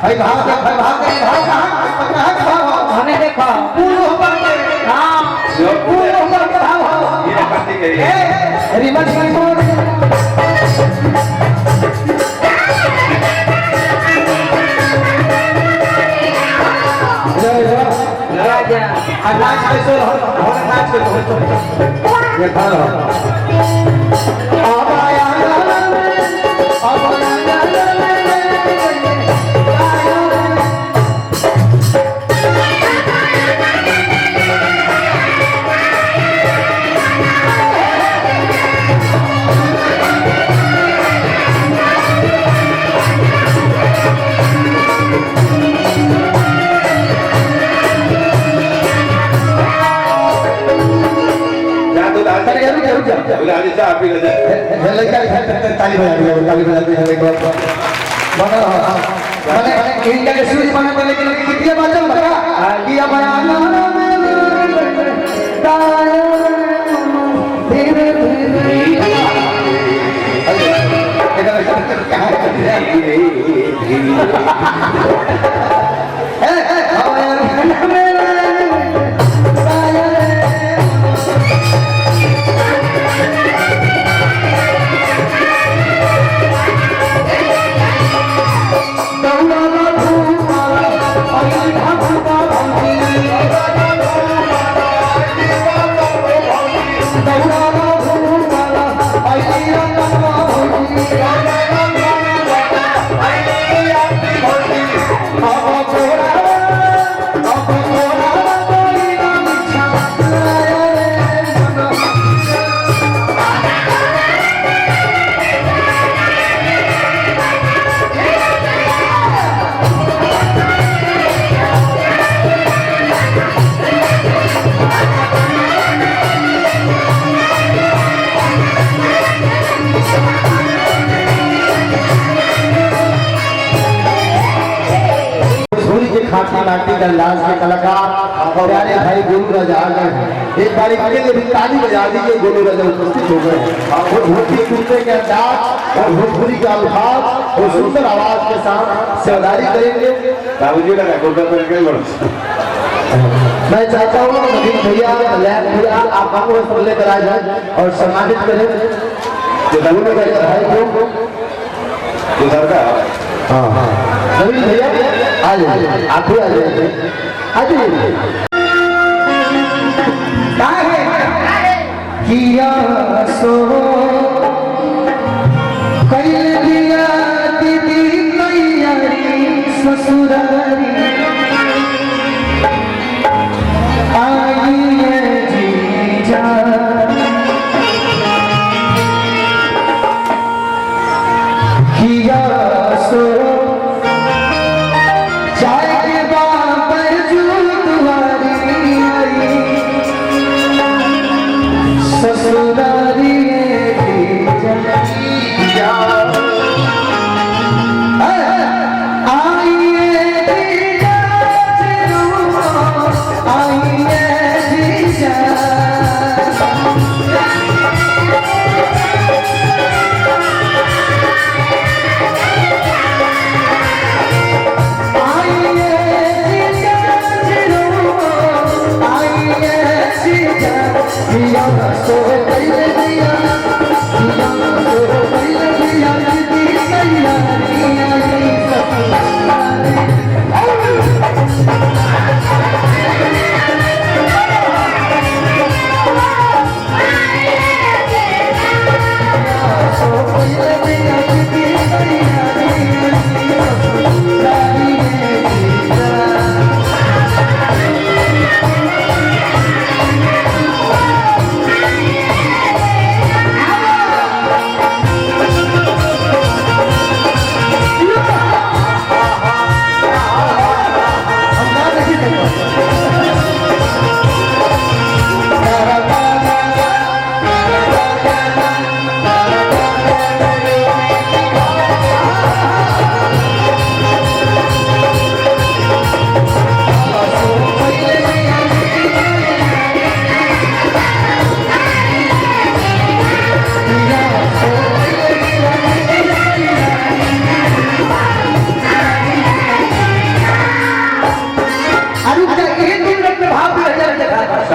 भाई भाग के कहां के भाव हमें देखो पूर्ण होकर के हां पूर्ण होकर के भाव ये करती है ए रिमच मोड़ राजा नाच कैसे हो नाच कैसे हो ये भाव आया ताली बजा मैंने इंडिया के सूर्य बना तो लेकिन कितने बात बता किया बयान धीरे खाटी नाटी अंदाज के कलाकार और प्यारे भाई गोलू राजा आ गए हैं। एक बार इनके लिए भी ताली बजा दीजिए। गोलू राजा उपस्थित हो गए और धोती कुर्ते के अंदाज और भोजपुरी के अल्फाज और सुंदर आवाज के साथ सेवादारी करेंगे। बाबूजी लगा गोलू मैं चाहता हूँ नवीन भैया लैब भैया आप हमको सब लेकर आ जाए और सम्मानित करें गोलू राजा भाई को। हाँ हाँ नवीन भैया आ जाइए आप भी आ जाइए आ जाइए। किया सो कई दिया दीदी तैयारी ससुरारी आई जीजा किया सो ससुरारी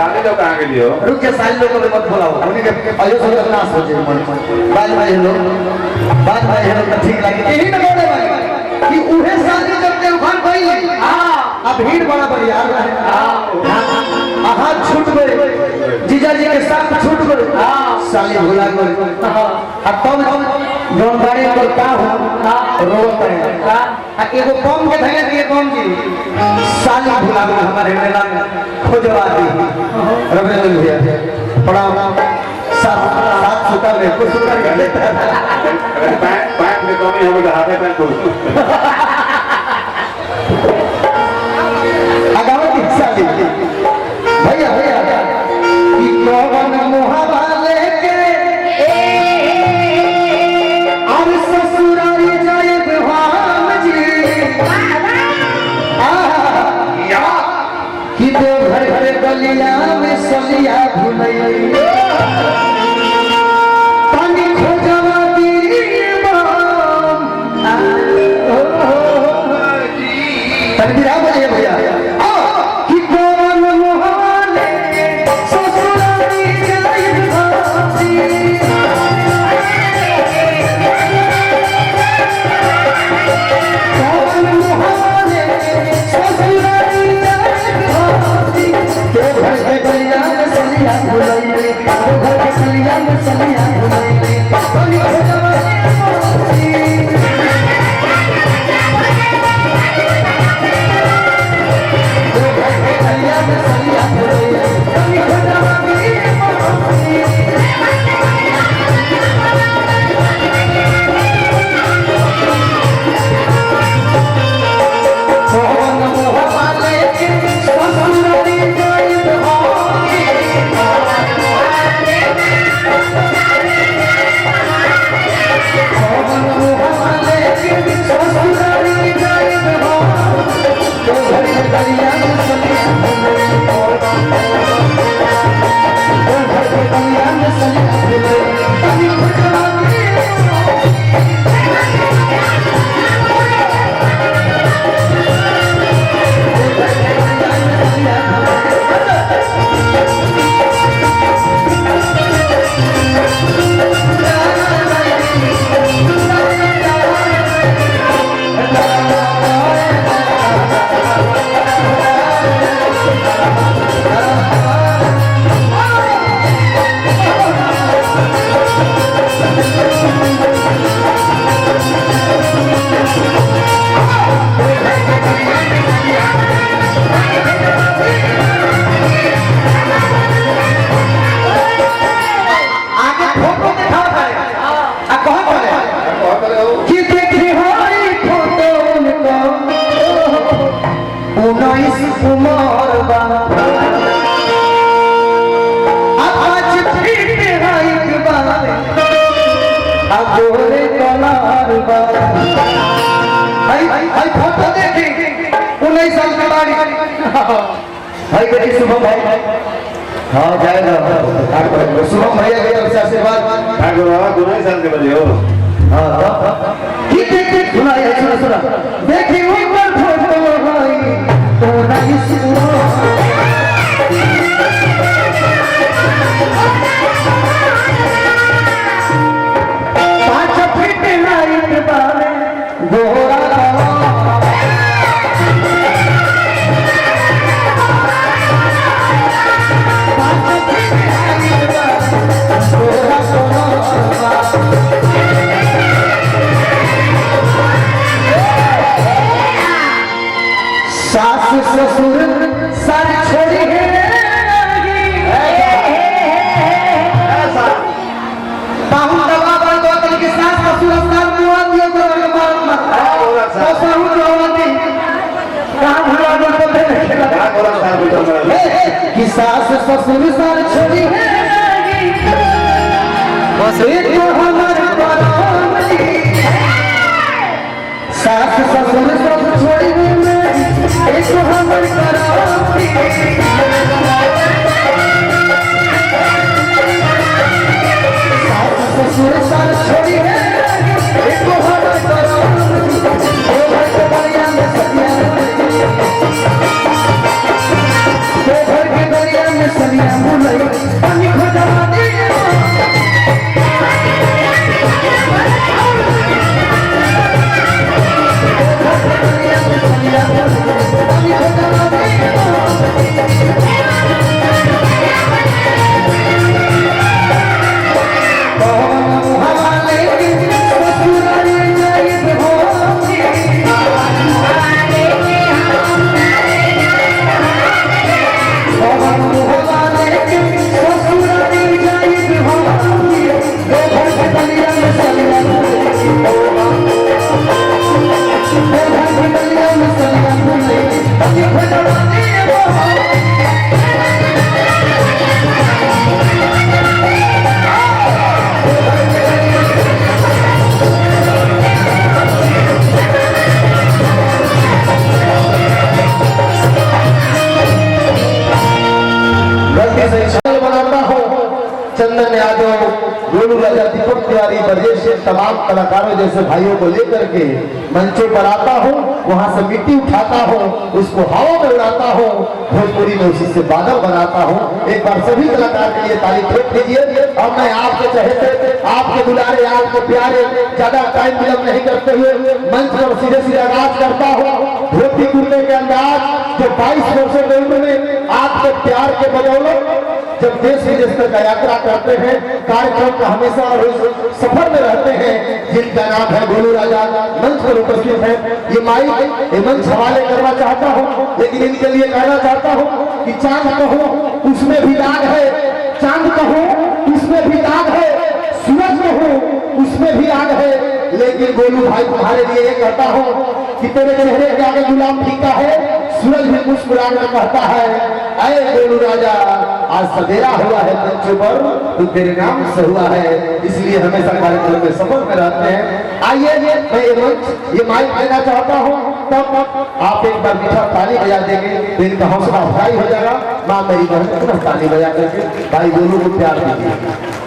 शादी तो कहाँ के लिए हो? रुक के सारे लोगों को मत बुलाओ उन्हीं के आयो से ना सोचे मन बाद में हेलो तो ठीक लगे यही ना बोले भाई कि उहे शादी जब देवखान भई हां अब भीड़ बड़ा यार हां हाथ छूट गए जीजा जी के साथ छूट गए हां साली भुला गए अब तब जोन बाड़ी को का हो रोत है हां एगो कम के धगे दिए कम जी साली भुला गए हमारे मेला में खोजवा दी रविंद्र भैया बड़ा साथ सुता में कुछ सुता कर लेता है पैंट में कमी हम तो हाथे पैंट को अगावत हिस्सा लीजिए भैया भैया कि कौन मुहावा लेके और ससुरारी जाए हम जी कि दो घर घर गलिया में सलिया भुलई पानी खोजवा दी तकबीरा बोलिए भैया कि कौन मुहाले ससुरारी जाए भाजी कौन मुहाले ससुरारी जाए भाजी तो घर के गलिया में सलिया भुलई तो घर के गलिया में सलिया भुलई पानी खोजवा दी भाई बेटी शुभम भाई हाँ जाएगा शुभम भैया के तरफ से आशीर्वाद ठाकुर बाबा दोनों साल के बजे हो हाँ ठीक ठीक सुना ये सुना देखी ऊपर फोटो भाई तो नहीं सुनो पांच फीट लाइट वाले गोरा सास ससुर सारी छोड़ी बाहु दबा बन दो तल के सास ससुर साथ मुआ दियो तो मार साहू जोवती कहां भुला दो तो क्या बोला साहब कि सास ससुर सारी छोड़ी बस एक तो हमारे परामली सास ससुर सब छोड़ी एक तो हमारे परामली सास ससुर सारी छोड़ी एक तो हमारे परामली वो घर के दरिया में सलिया वो घर के दरिया में सलिया कौन संगम नहीं अभी भजवानी वो बनाता हूँ चंदन यादव, गोलू राजा, दीपक तिवारी, ब्रजेश से तमाम कलाकारों जैसे भाइयों को लेकर के मंचों पर आता हूँ, वहां से मिट्टी उठाता हूँ, उसको हवा में उड़ाता हूँ, भोजपुरी में उसी से बादल बनाता हूँ। एक बार सभी कलाकार के लिए ताली ठोक दीजिए। और मैं आपके चहेते, आपके दुलारे, आपके प्यारे, ज्यादा टाइम विलंब नहीं करते हुए मंच पर सीधे सीधे आगाज करता हूँ। धोती कुर्ते के अंदाज जो 22 वर्षों की उम्र में आपके प्यार के बदौलत जब देश विदेश तक यात्रा करते हैं, कार्यक्रम का हमेशा सफर में रहते हैं, जिनका नाम है गोलू राजा, मंच पर उपस्थित है। ये माइक ये मंच हवाले करना चाहता हूँ, लेकिन इनके लिए कहना चाहता हूँ कि चांद कहो उसमें भी दाग है, चांद कहो उसमें भी दाग है, सूरज कहो उसमें भी आग है, लेकिन गोलू भाई तुम्हारे लिए ये कहता हूँ कि तेरे चेहरे के आगे गुलाम फीका है, सूरज भी मुस्कुराकर कहता है, अरे गोलू राजा आज सवेरा हुआ है मंचों पर तो तेरे नाम से हुआ है, इसलिए हमेशा कार्यक्रम में सफर में रहते हैं। आइए मैं ये माइक देना चाहता हूँ, तब आप एक बार मीठा ताली बजा देंगे तो इनका हौसला अफजाई हो जाएगा। माँ मेरी बहन ताली बजा करके भाई गोलू को प्यार दीजिए।